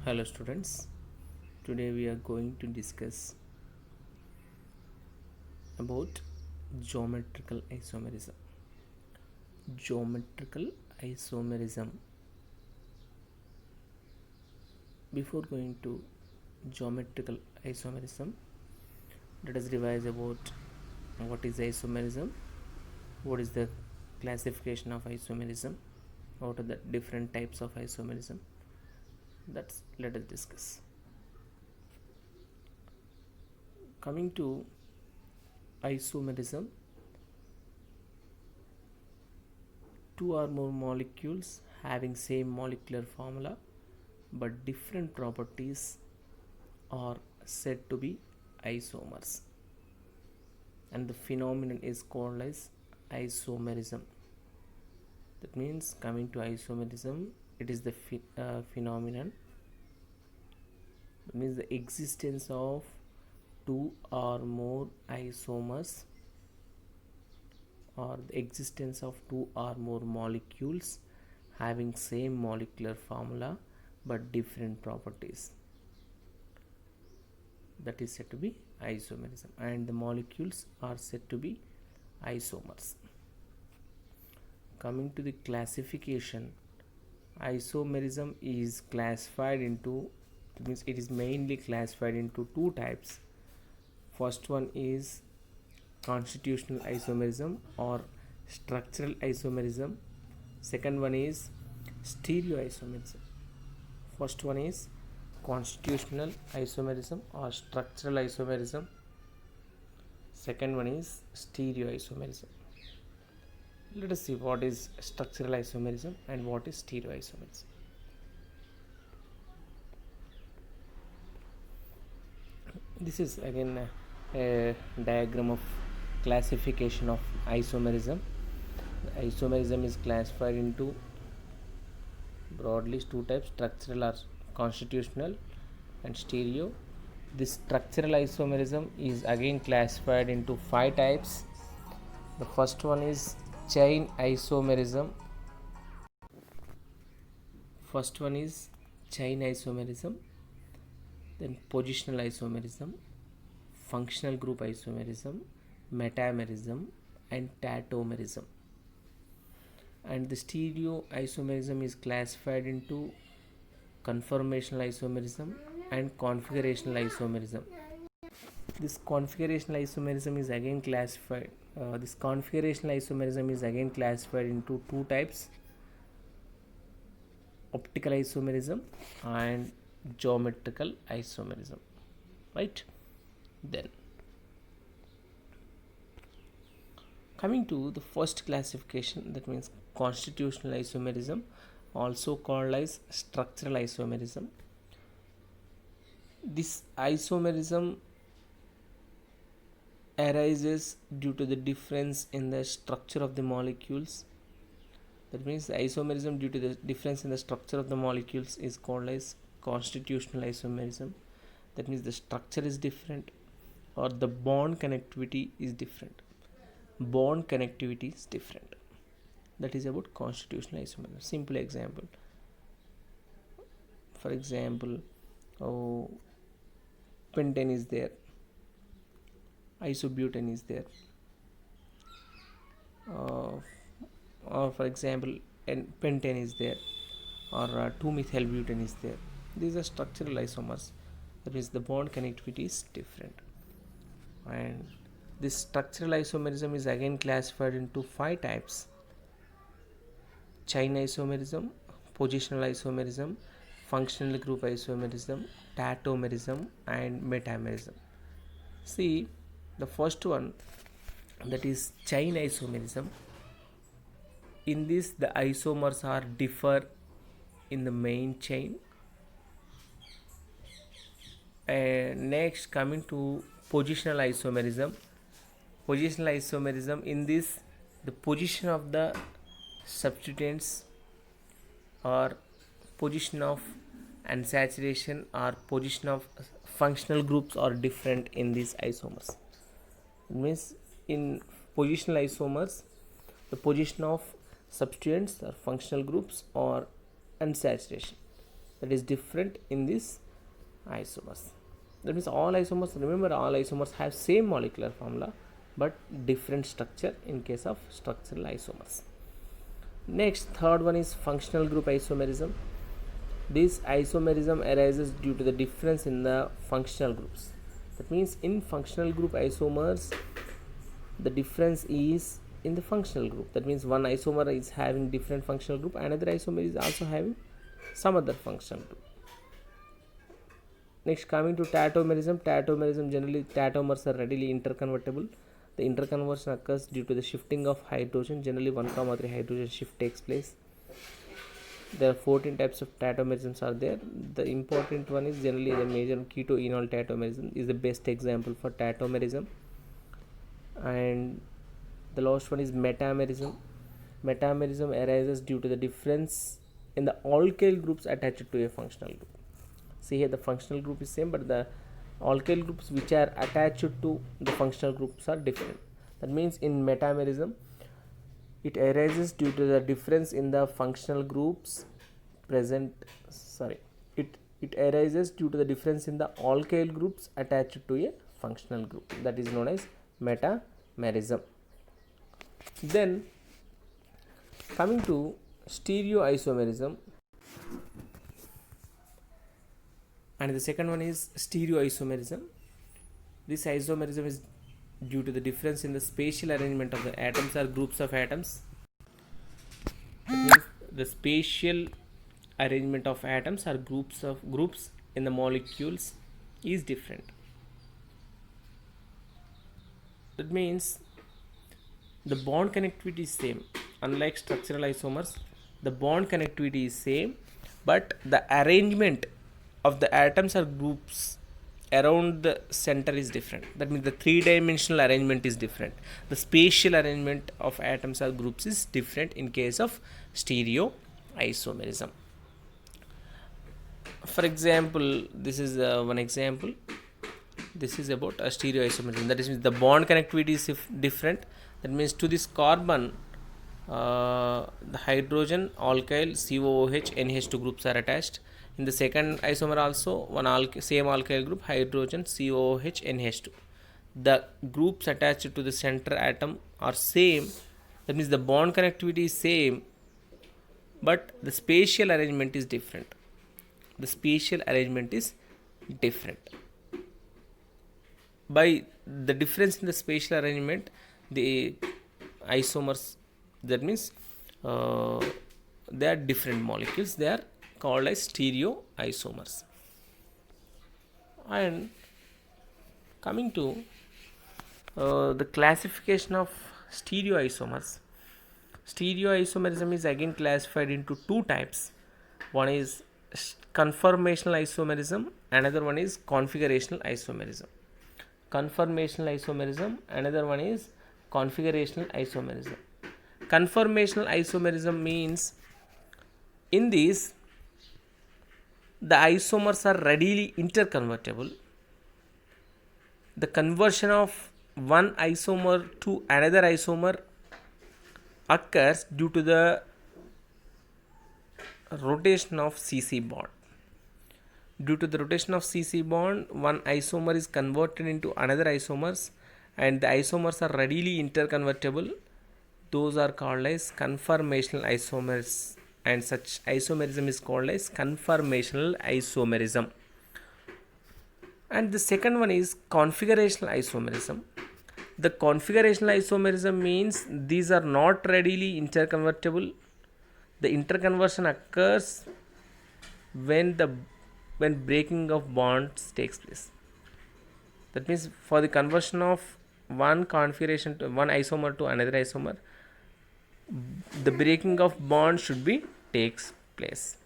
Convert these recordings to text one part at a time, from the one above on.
Hello students, today we are going to discuss about geometrical isomerism. Geometrical isomerism. Before going to geometrical isomerism, let us revise about what is isomerism, what is the classification of isomerism, what are the different types of isomerism. Let us discuss. Coming to isomerism, two or more molecules having same molecular formula but different properties are said to be isomers, and the phenomenon is called as isomerism. That means, coming to isomerism, it is the phenomenon, that means the existence of two or more isomers, or the existence of two or more molecules having same molecular formula but different properties. That is said to be isomerism, and the molecules are said to be isomers. Coming to the classification, isomerism is classified into, it means it is mainly classified into two types. First one is constitutional isomerism or structural isomerism. Second one is stereoisomerism. First one is constitutional isomerism or structural isomerism. Second one is stereoisomerism. Let us see what is structural isomerism and what is stereoisomerism. This is again a diagram of classification of isomerism. Isomerism is classified into broadly two types: structural or constitutional, and stereo. This structural isomerism is again classified into five types. The first one is chain isomerism. Then positional isomerism, functional group isomerism, metamerism, and tautomerism. And the stereo isomerism is classified into conformational isomerism and configurational isomerism. This configurational isomerism is again classified. Into two types: optical isomerism and geometrical isomerism. Right? Then, coming to the first classification, that means constitutional isomerism, also called as structural isomerism. This isomerism arises due to the difference in the structure of the molecules. That means the isomerism due to the difference in the structure of the molecules is called as constitutional isomerism. That means the structure is different or the bond connectivity is different. That is about constitutional isomerism. Simple example. For example, pentane is there, isobutane is there, or for example, pentane is there, or 2-methylbutane is there. These are structural isomers. That means the bond connectivity is different. And this structural isomerism is again classified into five types: chain isomerism, positional isomerism, functional group isomerism, tautomerism, and metamerism. See, the first one, that is chain isomerism. In this, the isomers are differ in the main chain. And next, coming to positional isomerism. In this, the position of the substituents or position of unsaturation or position of functional groups are different in these isomers. It means in positional isomers, the position of substituents or functional groups or unsaturation. that is different in this isomers. That means all isomers, remember, all isomers have same molecular formula but different structure in case of structural isomers. Next, third one is functional group isomerism. This isomerism arises due to the difference in the functional groups. That means in functional group isomers, the difference is in the functional group. That means one isomer is having different functional group, another isomer is also having some other functional group. Next, coming to tautomerism. Tautomerism, generally tautomers are readily interconvertible. The interconversion occurs due to the shifting of hydrogen. Generally 1,3 hydrogen shift takes place. There are 14 types of tautomerisms are there. The important one is generally the major keto-enol tautomerism is the best example for tautomerism. And the last one is metamerism. Metamerism arises due to the difference in the alkyl groups attached to a functional group. See here, the functional group is same, but the alkyl groups which are attached to the functional groups are different. That means in metamerism, it arises due to the difference in the functional groups present. It arises due to the difference in the alkyl groups attached to a functional group. That is known as metamerism. Then coming to stereoisomerism, and the second one is stereoisomerism. This isomerism is due to the difference in the spatial arrangement of the atoms or groups of atoms. That means the spatial arrangement of atoms or groups in the molecules is different. That means the bond connectivity is same. Unlike structural isomers, the bond connectivity is same, but the arrangement of the atoms or groups around the center is different. That means the three-dimensional arrangement is different. The spatial arrangement of atoms or groups is different in case of stereoisomerism. For example, this is one example. This is about a stereoisomerism. That is, the bond connectivity is different. That means to this carbon, the hydrogen, alkyl, COOH, NH2 groups are attached. In the second isomer also, same alkyl group, hydrogen, COOH, NH2. The groups attached to the center atom are same. That means the bond connectivity is same, but the spatial arrangement is different. The spatial arrangement is different. By the difference in the spatial arrangement, the isomers, that means they are different molecules. They are called as stereoisomers. And coming to the classification of stereoisomers. Stereoisomerism is again classified into two types. One is conformational isomerism, another one is configurational isomerism. Conformational isomerism, another one is configurational isomerism. Conformational isomerism means in these the isomers are readily interconvertible. The conversion of one isomer to another isomer occurs due to the rotation of CC bond. Due to the rotation of CC bond, one isomer is converted into another isomers, and the isomers are readily interconvertible. Those are called as conformational isomers, and such isomerism is called as conformational isomerism. And the second one is configurational isomerism. The configurational isomerism means these are not readily interconvertible. The interconversion occurs when breaking of bonds takes place. That means for the conversion of one configuration to one isomer to another isomer, the breaking of bond should be takes place.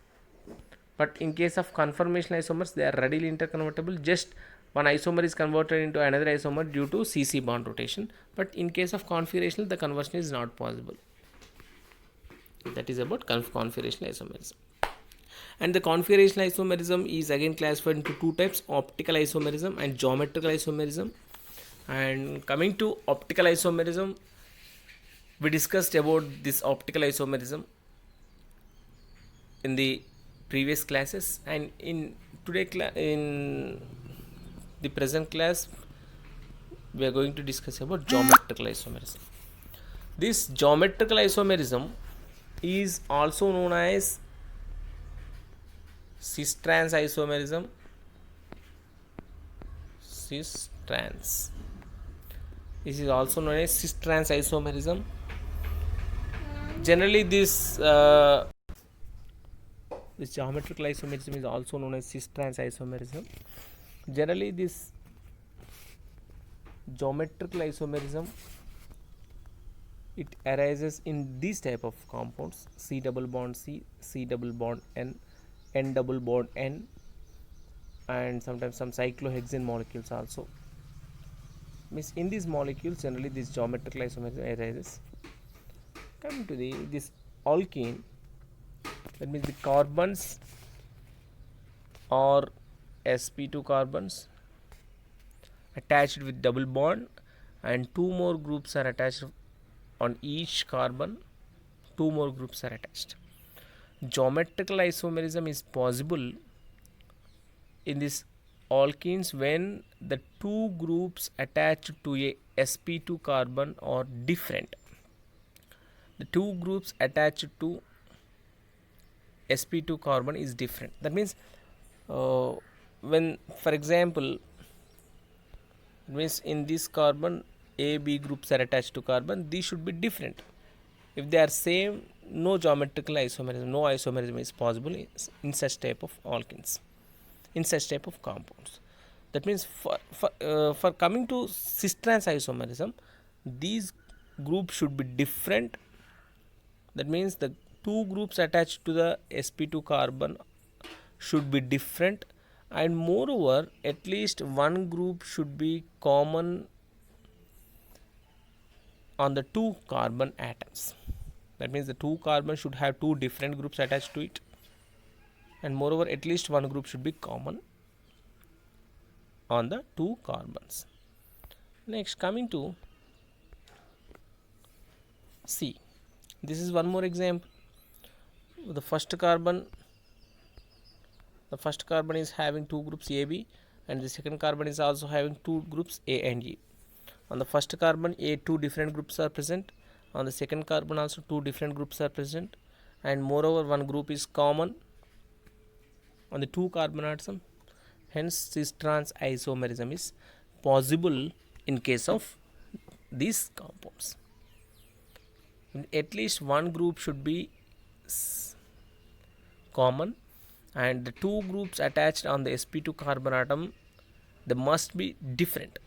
But in case of conformational isomers, they are readily interconvertible. Just one isomer is converted into another isomer due to CC bond rotation. But in case of configurational, the conversion is not possible. That is about configurational isomerism. And the configurational isomerism is again classified into two types: optical isomerism and geometrical isomerism. And coming to optical isomerism, we discussed about this optical isomerism in the previous classes, and in in the present class we are going to discuss about geometrical isomerism. This geometrical isomerism is also known as cis-trans isomerism. Cis-trans. This is also known as cis-trans isomerism. Generally, this geometrical isomerism is also known as cis-trans isomerism. Generally, this geometrical isomerism, it arises in these type of compounds: C double bond C, C double bond N, N double bond N, and sometimes some cyclohexane molecules also. Means in these molecules generally this geometrical isomerism arises. Coming to this alkene, that means the carbons are sp2 carbons attached with double bond, and two more groups are attached on each carbon. Two more groups are attached. Geometrical isomerism is possible in this alkenes when the two groups attached to a sp2 carbon are different. The two groups attached to sp2 carbon is different. That means when, for example, means in this carbon A, B groups are attached to carbon, these should be different. If they are same, no geometrical isomerism, no isomerism is possible in such type of alkenes, in such type of compounds. That means for coming to cis-trans isomerism, these groups should be different. That means the two groups attached to the sp2 carbon should be different, and moreover at least one group should be common on the two carbon atoms. That means the two carbons should have two different groups attached to it, and moreover at least one group should be common on the two carbons. Next, coming to C, this is one more example. The first carbon is having two groups AB, and the second carbon is also having two groups A and E. On the first carbon A, two different groups are present. On the second carbon also two different groups are present, and moreover one group is common on the two carbon atoms. Hence cis-trans isomerism is possible in case of these compounds. At least one group should be common, and the two groups attached on the sp2 carbon atom, they must be different.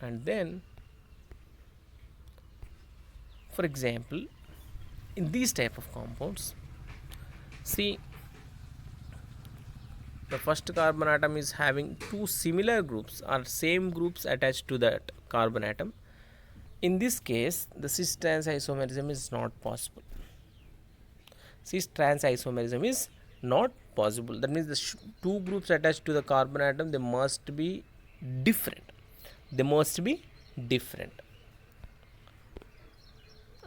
And then, for example, in these type of compounds, see, the first carbon atom is having two similar groups or same groups attached to that carbon atom. In this case, the cis-trans isomerism is not possible. Cis-trans isomerism is not possible. That means the two groups attached to the carbon atom, they must be different. They must be different.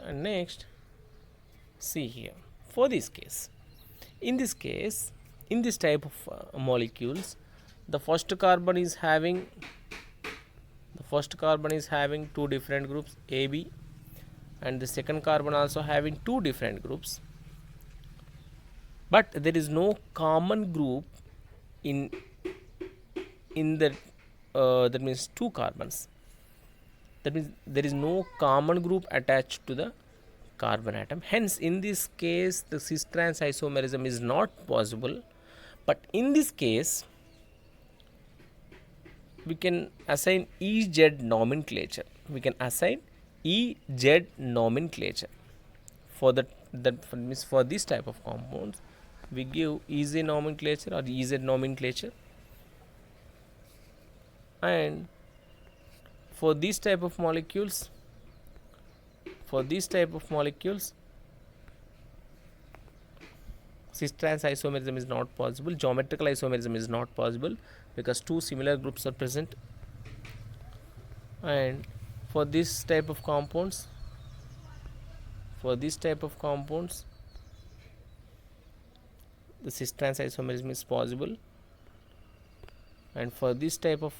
And next, see here, for this case, in this type of molecules, the first carbon is having two different groups AB, and the second carbon also having two different groups, but there is no common group in the that means two carbons. That means there is no common group attached to the carbon atom. Hence in this case the cis-trans isomerism is not possible. But in this case we can assign EZ nomenclature. We can assign EZ nomenclature for for this type of compounds. We give EZ nomenclature or EZ nomenclature, and for this type of molecules, cis-trans isomerism is not possible. Geometrical isomerism is not possible because two similar groups are present. And for this type of compounds, the cis trans isomerism is possible. And for this type of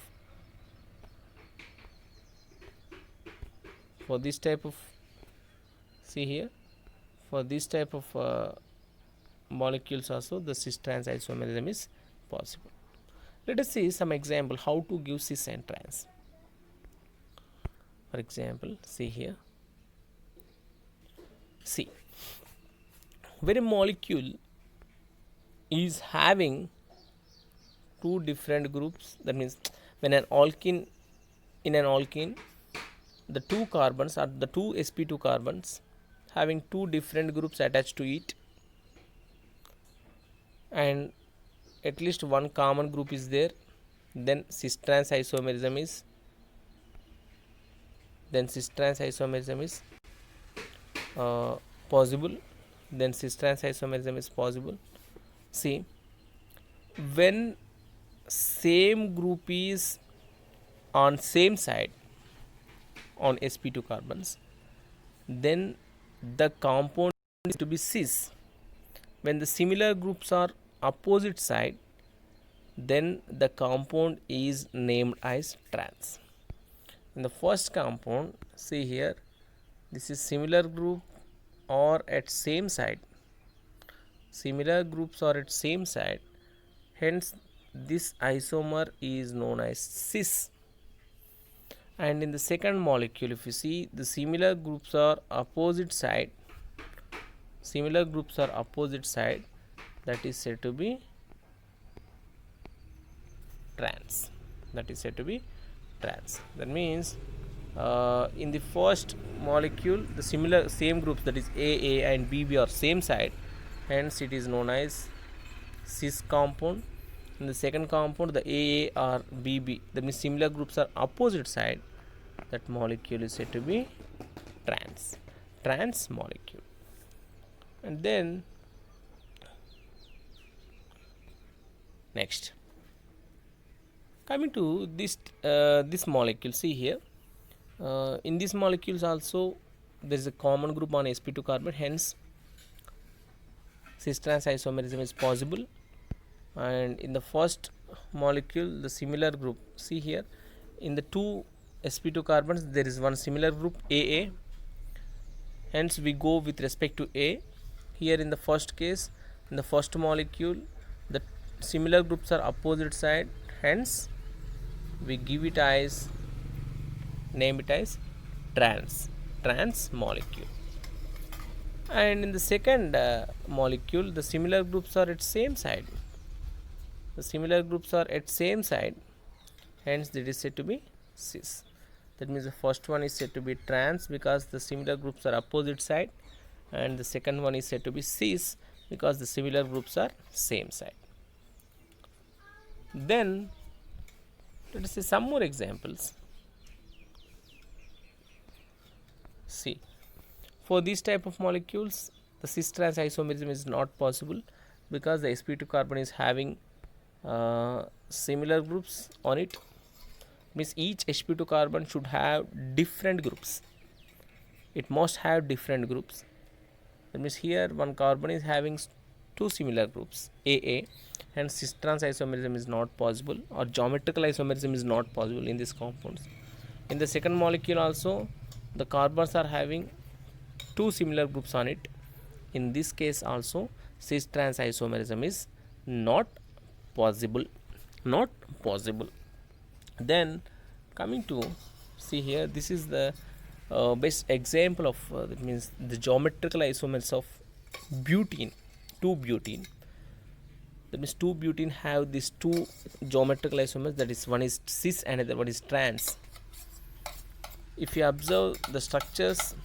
see here, for this type of molecules also the cis trans isomerism is possible. Let us see some example how to give cis and trans. For example, see here, see, when a molecule is having two different groups, that means when an alkene, in an alkene, the two carbons are the two sp2 carbons having two different groups attached to it, and at least one common group is there, then cis trans isomerism is possible. Then cis trans isomerism is possible. See, when same group is on same side on sp2 carbons, then the compound is to be cis. When the similar groups are opposite side, then the compound is named as trans. In the first compound, see here, this is similar group or at same side, similar groups are at same side, hence this isomer is known as cis. And in the second molecule, if you see, the similar groups are opposite side, that is said to be trans. That means in the first molecule the same groups, that is AA and BB, are same side, hence it is known as cis compound. In the second compound, the AA or BB, that means similar groups are opposite side, that molecule is said to be trans molecule. And then next, coming to this molecule, see here, in these molecules also there is a common group on sp2 carbon, hence cis trans isomerism is possible. And in the first molecule, the similar group, see here, in the two sp2 carbons there is one similar group AA, hence we go with respect to A. Here in the first case, in the first molecule, the similar groups are opposite side, hence we give it as, name it as trans molecule. And in the second molecule, the similar groups are at same side, hence it is said to be cis. That means the first one is said to be trans because the similar groups are opposite side, and the second one is said to be cis because the similar groups are same side. Then let us see some more examples. See, for this type of molecules, the cis trans isomerism is not possible because the sp2 carbon is having similar groups on it. Means each sp2 carbon should have different groups, it must have different groups. That means here one carbon is having two similar groups AA, hence cis trans isomerism is not possible, or geometrical isomerism is not possible in these compounds. In the second molecule also, the carbons are having two similar groups on it. In this case also, cis trans isomerism is not possible. Then coming to, see here, this is the best example of that means the geometrical isomers of butene, 2-butene. That means 2-butene have these two geometrical isomers, that is one is cis and another one is trans. If you observe the structures,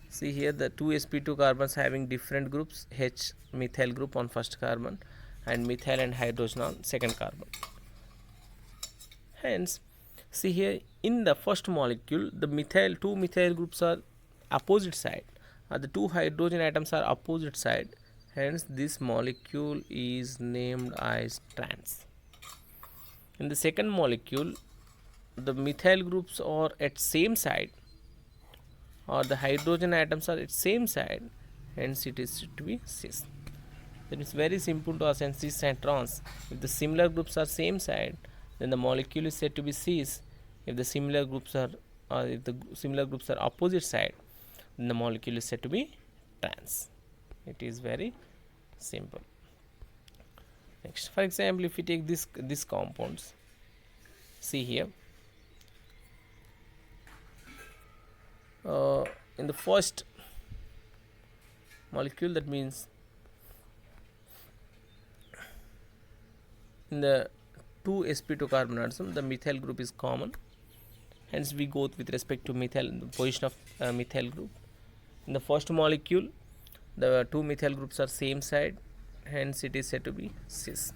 see here, the two sp2 carbons having different groups, H methyl group on first carbon and methyl and hydrogen on second carbon. Hence, see here, in the first molecule, the two methyl groups are opposite side, the two hydrogen atoms are opposite side, hence this molecule is named as trans. In the second molecule, the methyl groups are at same side, or the hydrogen atoms are at same side, hence it is to be cis. Then it's very simple to assign cis and trans. If the similar groups are same side, then the molecule is said to be cis. If the similar groups are opposite side, then the molecule is said to be trans. It is very simple. Next, for example, if we take this compounds, see here, in the first molecule, that means in the 2sp2 carbon atom, the methyl group is common, hence we go with respect to methyl, the position of methyl group. In the first molecule, the two methyl groups are same side, hence it is said to be cis.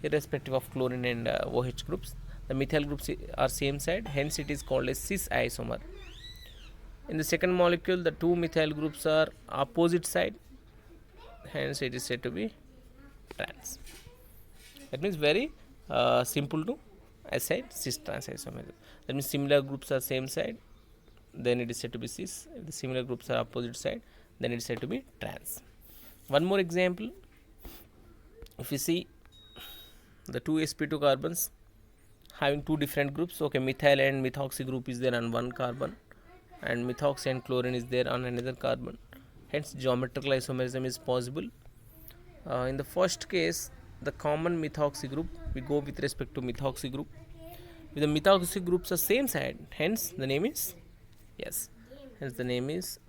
Irrespective of chlorine and OH groups, the methyl groups are same side, hence it is called a cis isomer. In the second molecule, the two methyl groups are opposite side, hence it is said to be trans. That means very simple to assign cis trans isomerism. That means similar groups are same side, then it is said to be cis. If the similar groups are opposite side, then it is said to be trans. One more example, if you see the two sp2 carbons having two different groups, okay, methyl and methoxy group is there on one carbon, and methoxy and chlorine is there on another carbon, hence geometrical isomerism is possible. In the first case, the common methoxy group, we go with respect to methoxy group. With the methoxy groups are same side, hence the name is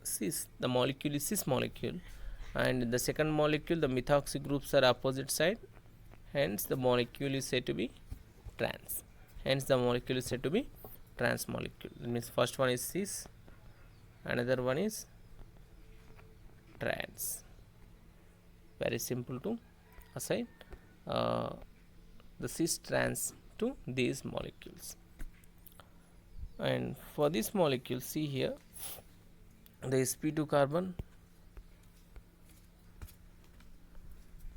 cis. The molecule is cis molecule. And in the second molecule, the methoxy groups are opposite side, hence the molecule is said to be trans. Hence the molecule is said to be trans molecule. That means first one is cis, another one is trans. Very simple to assign the cis trans to these molecules. And for this molecule, see here, the sp2 carbon,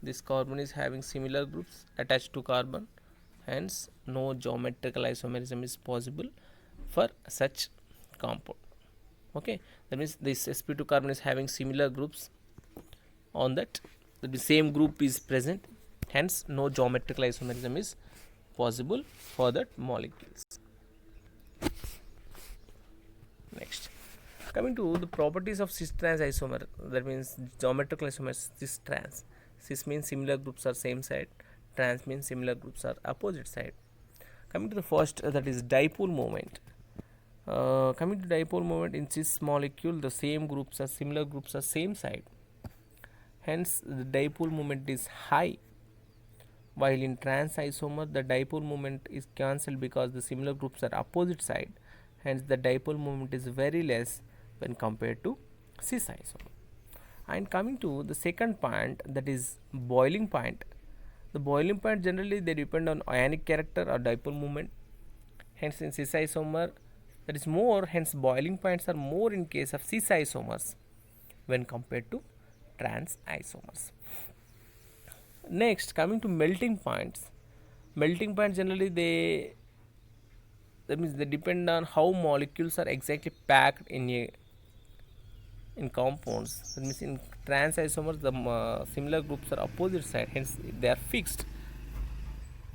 this carbon is having similar groups attached to carbon, hence no geometrical isomerism is possible for such compound. Okay, that means this sp2 carbon is having similar groups on that, the same group is present, hence no geometrical isomerism is possible for that molecules. Next, coming to the properties of cis trans isomer, that means geometrical isomer cis trans. Cis means similar groups are same side, trans means similar groups are opposite side. Coming to the first, that is dipole moment. Coming to dipole moment, in cis molecule, the same groups are similar groups are same side, hence the dipole moment is high, while in trans isomer the dipole moment is cancelled because the similar groups are opposite side, hence the dipole moment is very less when compared to cis isomer. And coming to the second point, that is boiling point. The boiling point, generally they depend on ionic character or dipole moment, hence in cis isomer that is more, hence boiling points are more in case of cis isomers when compared to trans isomers. Next, coming to melting points. Melting points, generally that means they depend on how molecules are exactly packed in compounds. That means in trans isomers the similar groups are opposite side, hence they are fixed,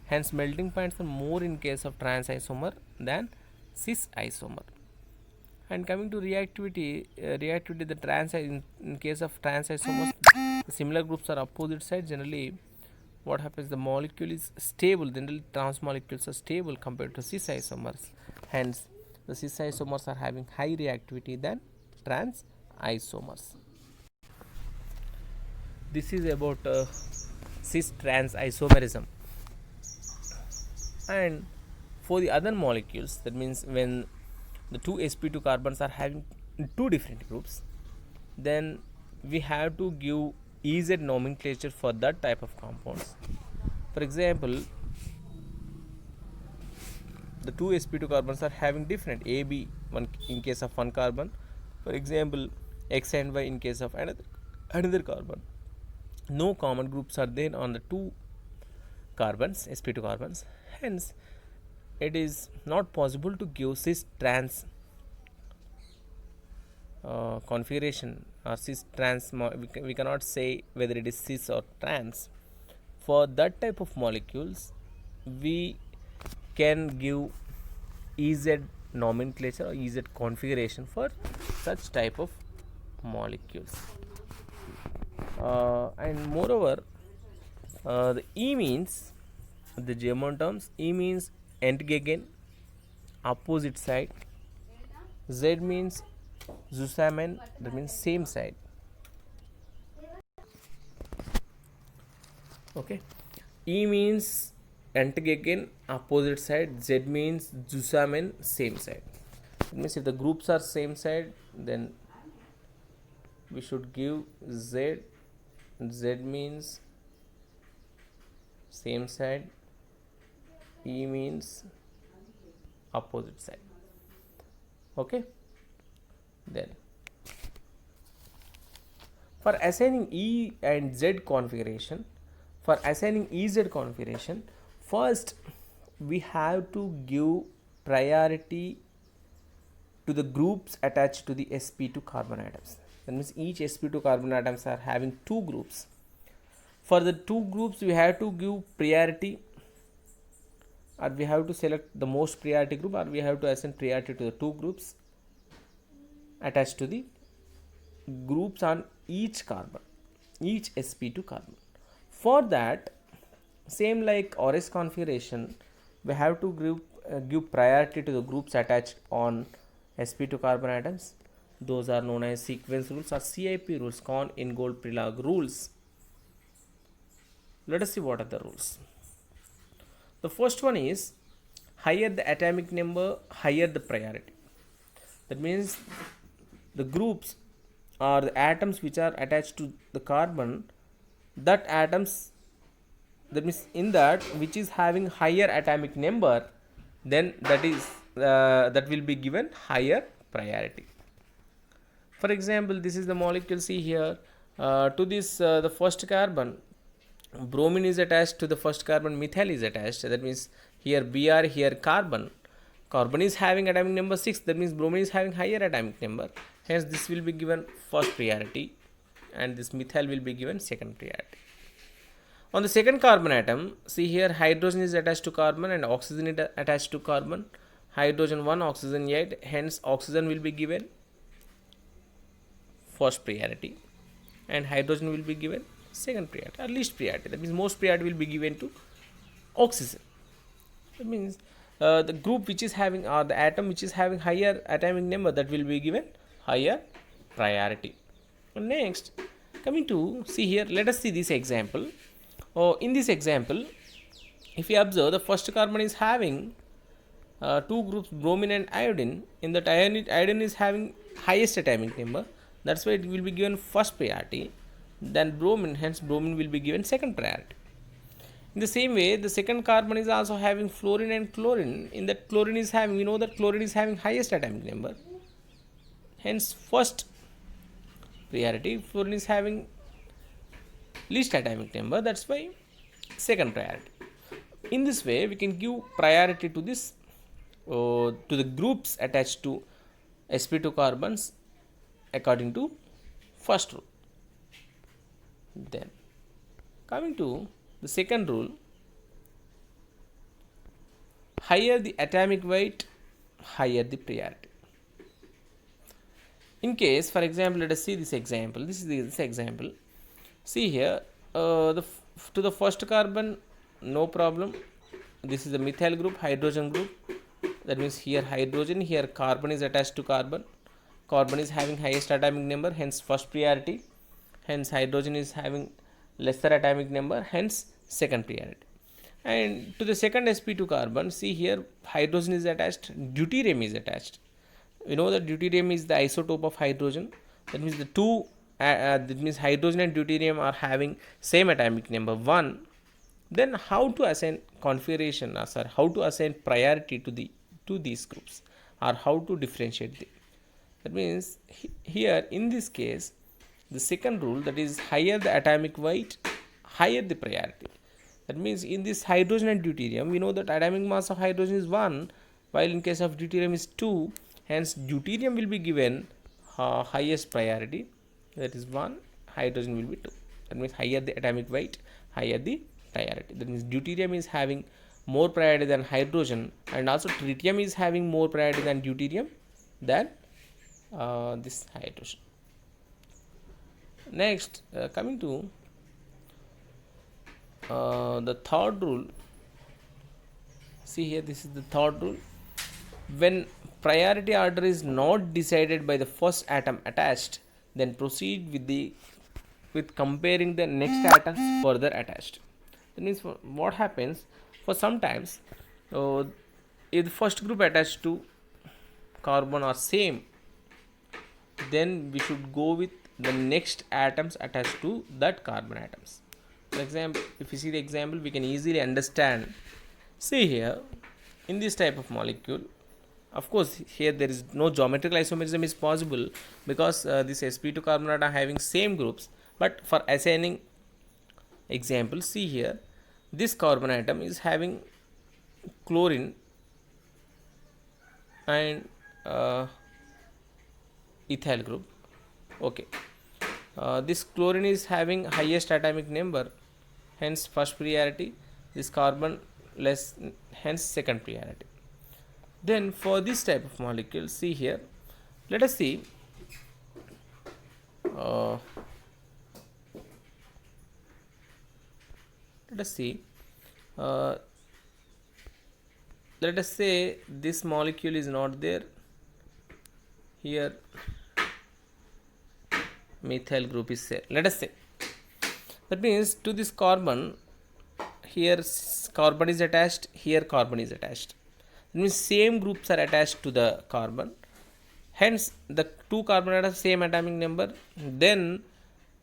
hence melting points are more in case of trans isomer than cis isomer. And coming to reactivity, the trans in case of trans isomers the similar groups are opposite side, generally what happens, the molecule is stable, generally trans molecules are stable compared to cis isomers, hence the cis isomers are having high reactivity than trans isomers. This is about cis trans isomerism. And for the other molecules, that means when the two sp2 carbons are having two different groups, then we have to give EZ nomenclature for that type of compounds. For example, the two sp2 carbons are having different AB one in case of one carbon, for example X and Y in case of another carbon. No common groups are there on the two carbons, sp2 carbons, hence it is not possible to give cis trans configuration or cis trans, we cannot say whether it is cis or trans. For that type of molecules, we can give EZ nomenclature or EZ configuration for such type of molecules. And moreover, the E means, the German terms, E means entgegen, opposite side. Z means zusammen, that means same side. Okay. E means entgegen, opposite side. Z means zusammen, same side. It means if the groups are same side, then we should give Z. Z means same side. E means opposite side. Okay. Then for assigning E and Z configuration, first we have to give priority to the groups attached to the sp2 carbon atoms. That means each sp2 carbon atoms are having two groups. For the two groups, we have to give priority, or we have to select the most priority group, or we have to assign priority to the two groups attached to the groups on each carbon, each sp2 carbon. For that, same like ORS configuration, we have to give priority to the groups attached on sp2 carbon atoms. Those are known as sequence rules or CIP rules, Kohn Ingold Prelog rules. Let us see what are the rules. The first one is higher the atomic number, higher the priority. That means the groups or the atoms which are attached to the carbon, that atoms, that means in that which is having higher atomic number, then that will be given higher priority. For example, this is the molecule. See here, to this the first carbon, bromine is attached to the first carbon, methyl is attached. That means here Br, here carbon. Carbon is having atomic number 6. That means bromine is having higher atomic number. Hence, this will be given first priority, and this methyl will be given second priority. On the second carbon atom, see here hydrogen is attached to carbon and oxygen is attached to carbon. Hydrogen 1, oxygen 8. Hence, oxygen will be given first priority, and hydrogen will be given second priority or least priority. That means most priority will be given to oxygen. That means the group which is having, or the atom which is having higher atomic number, that will be given higher priority. And next, coming to see here, let us see this example. In this example, if you observe, the first carbon is having two groups, bromine and iodine. In that iodine is having highest atomic number. That's why it will be given first priority. Then bromine, hence bromine will be given second priority. In the same way, the second carbon is also having fluorine and chlorine. In that chlorine is having, we know that chlorine is having highest atomic number. Hence first priority. Fluorine is having least atomic number. That's why second priority. In this way, we can give priority to this to the groups attached to sp2 carbons according to first rule. Then coming to the second rule, higher the atomic weight, higher the priority. In case, for example, let us see this example. This is this example. See here, to the first carbon, no problem. This is the methyl group, hydrogen group. That means here hydrogen, here carbon is attached to carbon. Carbon is having highest atomic number, hence first priority. Hence hydrogen is having lesser atomic number, hence second priority. And to the second sp2 carbon, see here hydrogen is attached, deuterium is attached. We know that deuterium is the isotope of hydrogen. That means the two that means hydrogen and deuterium are having same atomic number 1. Then how to assign configuration, or how to assign priority to these groups, or how to differentiate them. That means here in this case, the second rule, that is higher the atomic weight, higher the priority. That means in this hydrogen and deuterium, we know that atomic mass of hydrogen is 1, while in case of deuterium is 2. Hence deuterium will be given highest priority. that is 1, hydrogen will be 2. That means higher the atomic weight, higher the priority. That means deuterium is having more priority than hydrogen, and also tritium is having more priority than deuterium than this hydrogen. Next, coming to the third rule. See here, this is the third rule. When priority order is not decided by the first atom attached, then proceed with comparing the next atoms further attached. That means what happens for sometimes, if the first group attached to carbon are same, then we should go with the next atoms attached to that carbon atoms. For example, if you see the example, we can easily understand. See here, in this type of molecule, of course here there is no geometrical isomerism is possible, because this sp2 carbonate are having same groups. But for assigning example, see here, this carbon atom is having chlorine and ethyl group. Okay, this chlorine is having highest atomic number, hence first priority. This carbon less, hence second priority. Then for this type of molecule, see here, let us see let us say this molecule is not there here, methyl group is there, let us say. That means to this carbon, here carbon is attached, here carbon is attached. That means same groups are attached to the carbon, hence the two carbon atoms same atomic number. Then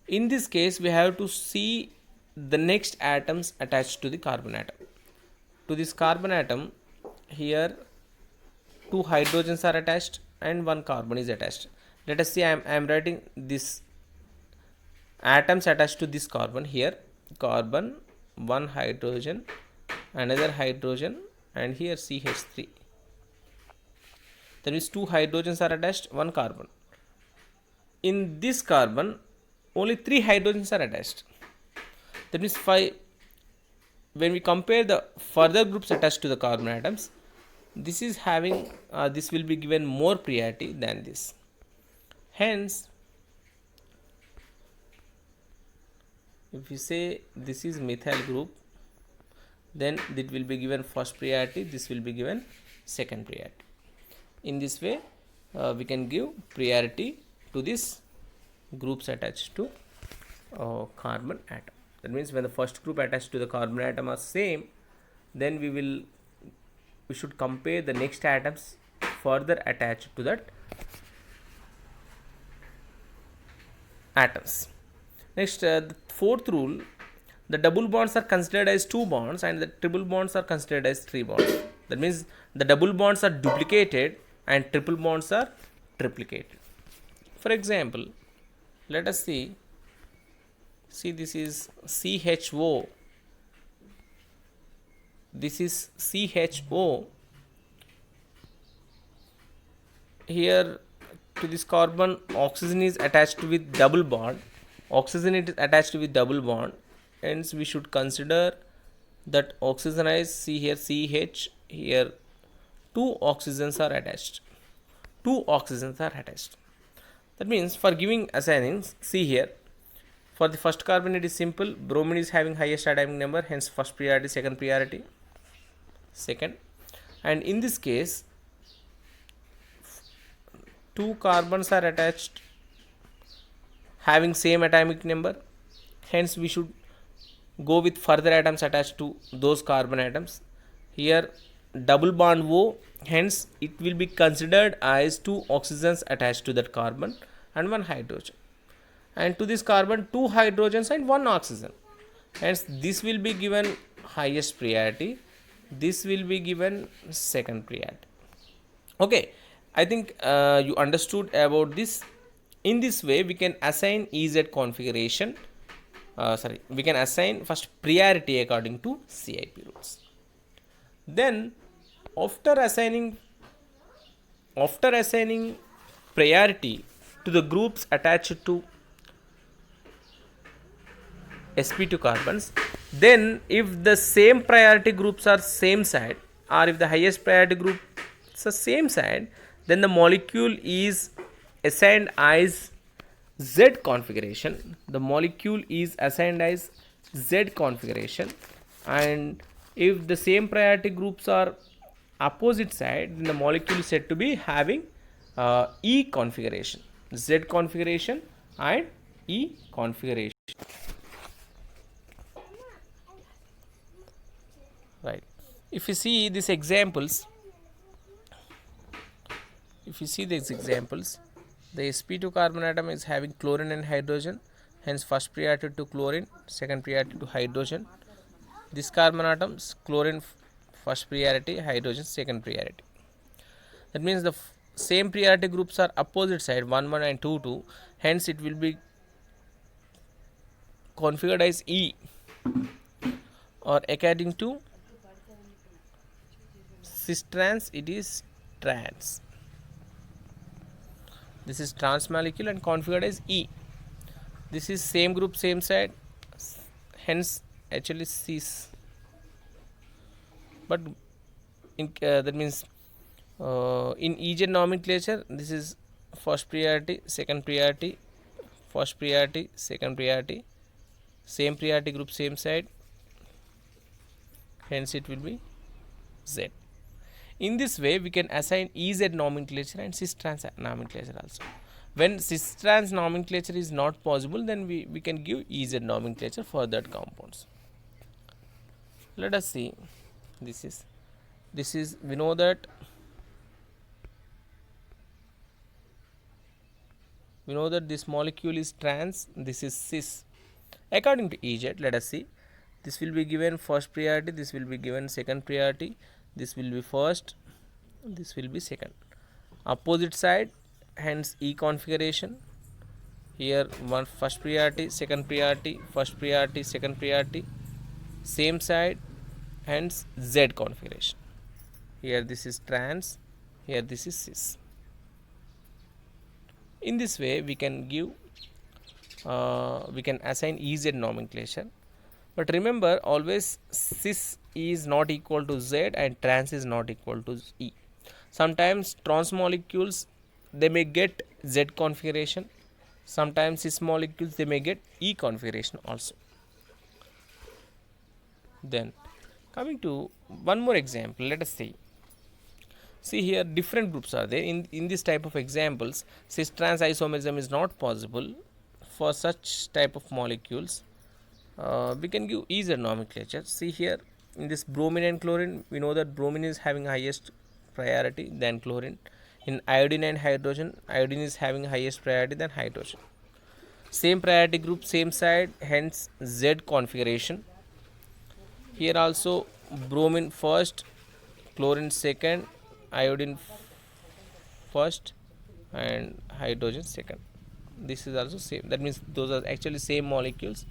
in this case we have to see the next atoms attached to the carbon atom. To this carbon atom, here two hydrogens are attached and one carbon is attached. Let us see, I am writing this atoms attached to this carbon. Here carbon, one hydrogen, another hydrogen, and here CH3. That means two hydrogens are attached, one carbon. In this carbon, only three hydrogens are attached. That means when we compare the further groups attached to the carbon atoms, this is having this will be given more priority than this. Hence, if we say this is methyl group, then it will be given first priority, this will be given second priority. In this way, we can give priority to these groups attached to carbon atom. That means when the first group attached to the carbon atom are same, then we should compare the next atoms further attached to that atoms. Next, the fourth rule, the double bonds are considered as 2 bonds and the triple bonds are considered as 3 bonds. That means the double bonds are duplicated and triple bonds are triplicated. For example, let us see this is CHO, this is CHO. Here to this carbon, oxygen is attached with double bond, hence we should consider that oxygenized. See here CH, here two oxygens are attached. That means for giving assignings, see here, for the first carbon it is simple, bromine is having highest atomic number, hence first priority, second priority, second. And in this case, two carbons are attached having same atomic number, hence we should go with further atoms attached to those carbon atoms. Here double bond O, hence it will be considered as two oxygens attached to that carbon and one hydrogen. And to this carbon, two hydrogens and one oxygen, hence this will be given highest priority, this will be given second priority. Okay, I think you understood about this. In this way we can assign EZ configuration, we can assign first priority according to CIP rules. Then after assigning priority to the groups attached to sp2 carbons. Then if the same priority groups are same side, or if the highest priority group is the same side, then the molecule is assigned as Z configuration. The molecule is assigned as Z configuration, and if the same priority groups are opposite side, then the molecule is said to be having E configuration, Z configuration and E configuration. Right. If you see these examples, the sp2 carbon atom is having chlorine and hydrogen, hence first priority to chlorine, second priority to hydrogen. This carbon atoms, chlorine first priority, hydrogen second priority. That means the same priority groups are opposite side, 1 1 and 2 2, hence it will be configured as E, or according to cis trans it is trans. This is trans molecule and configured as E. This is same group same side, hence actually cis. But in that means in EZ nomenclature, this is first priority, second priority, first priority, second priority, same priority group same side, hence it will be Z. In this way we can assign EZ nomenclature and cis trans nomenclature also. When cis trans nomenclature is not possible, then we can give EZ nomenclature for that compounds. Let us see. This is we know that this molecule is trans, this is cis. According to EZ, let us see. This will be given first priority, this will be given second priority, this will be first, this will be second. Opposite side, hence E configuration. Here one first priority, second priority, first priority, second priority. Same side, hence Z configuration. Here this is trans, here this is cis. In this way we can give we can assign EZ nomenclature. But remember, always cis is not equal to Z and trans is not equal to E. Sometimes trans molecules they may get Z configuration, sometimes cis molecules they may get E configuration also. Then coming to one more example, let us see here different groups are there. In this type of examples, cis trans isomerism is not possible. For such type of molecules, we can give EZ nomenclature. See here, in this bromine and chlorine, we know that bromine is having highest priority than chlorine. In iodine and hydrogen, iodine is having highest priority than hydrogen. Same priority group, same side, hence Z configuration. Here also bromine first, chlorine second, iodine first and hydrogen second. This is also same. That means those are actually same molecules,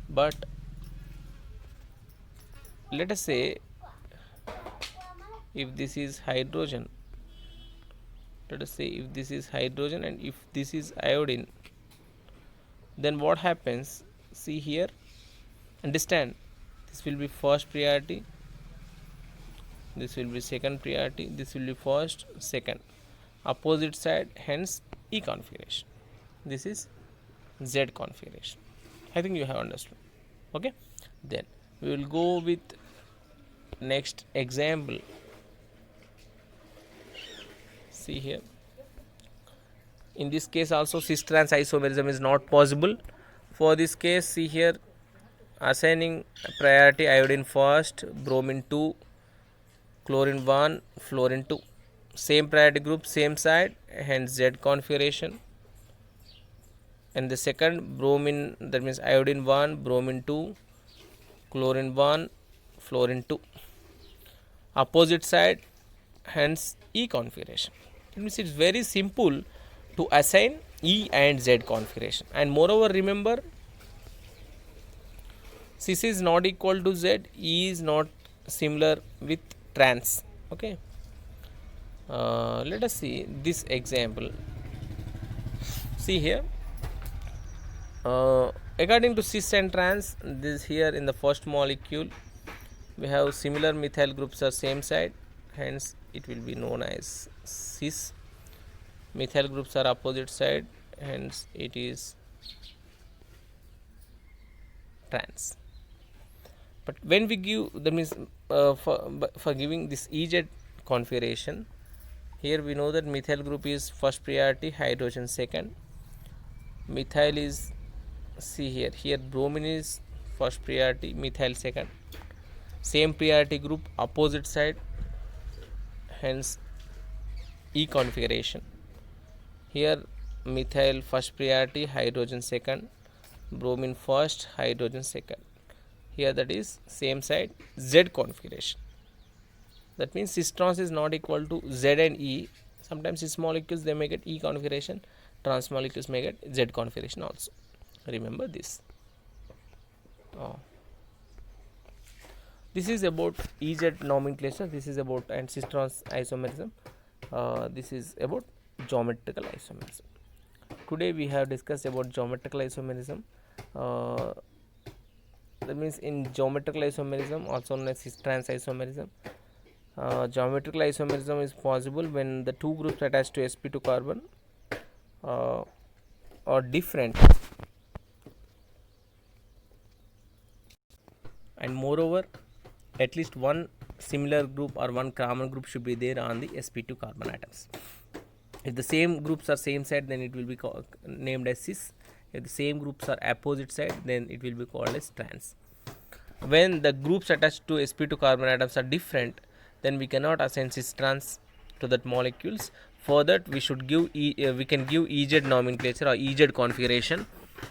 but let us say if this is hydrogen, let us say if this is hydrogen and if this is iodine, then what happens? See here, understand, this will be first priority, this will be second priority, this will be first, second, opposite side, hence E configuration. This is Z configuration. I think you have understood. Okay, then we will go with next example. See here, in this case also cis trans isomerism is not possible. For this case, see here, assigning priority iodine first, bromine 2, chlorine 1, fluorine 2. Same priority group, same side, hence Z configuration. And the second bromine, that means iodine 1, bromine 2, chlorine 1, fluorine 2. Opposite side, hence E configuration. It means it's very simple to assign E and Z configuration. And moreover, remember, cis is not equal to Z, E is not similar with trans. Okay. Let us see this example. See here, According to cis and trans, this here in the first molecule we have similar methyl groups are same side, hence it will be known as cis. Methyl groups are opposite side, hence it is trans. But when we give, that means for giving this EZ configuration, here we know that methyl group is first priority, hydrogen second. Methyl is, see here bromine is first priority, methyl second. Same priority group, opposite side, hence E configuration. Here methyl first priority, hydrogen second, bromine first, hydrogen second. Here that is same side, Z configuration. That means cis trans is not equal to Z and E. Sometimes cis molecules they may get E configuration, trans molecules may get Z configuration also. Remember this. This is about EZ nomenclature. This is about and cis trans isomerism. This is about geometrical isomerism. Today we have discussed about geometrical isomerism. That means in geometrical isomerism, also known as cis trans isomerism, geometrical isomerism is possible when the two groups attached to sp2 carbon are different, and moreover at least one similar group or one common group should be there on the sp2 carbon atoms. If the same groups are same side, then it will be named as cis. If the same groups are opposite side, then it will be called as trans. When the groups attached to sp2 carbon atoms are different, then we cannot assign cis trans to that molecules. For that we should give we can give EZ nomenclature or EZ configuration.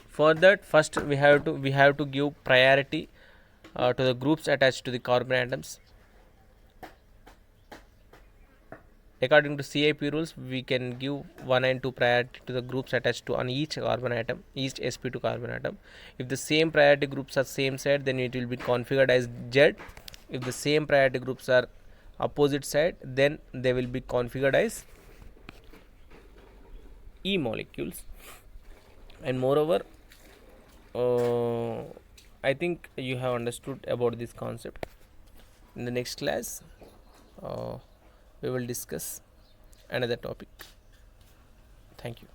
For that first we have to give priority to the groups attached to the carbon atoms. According to CIP rules, we can give 1 and 2 priority to the groups attached to on each carbon atom, each sp2 carbon atom. If the same priority groups are same side, then it will be configured as Z. If the same priority groups are opposite side, then they will be configured as E molecules. And moreover, I think you have understood about this concept. In the next class, we will discuss another topic. Thank you.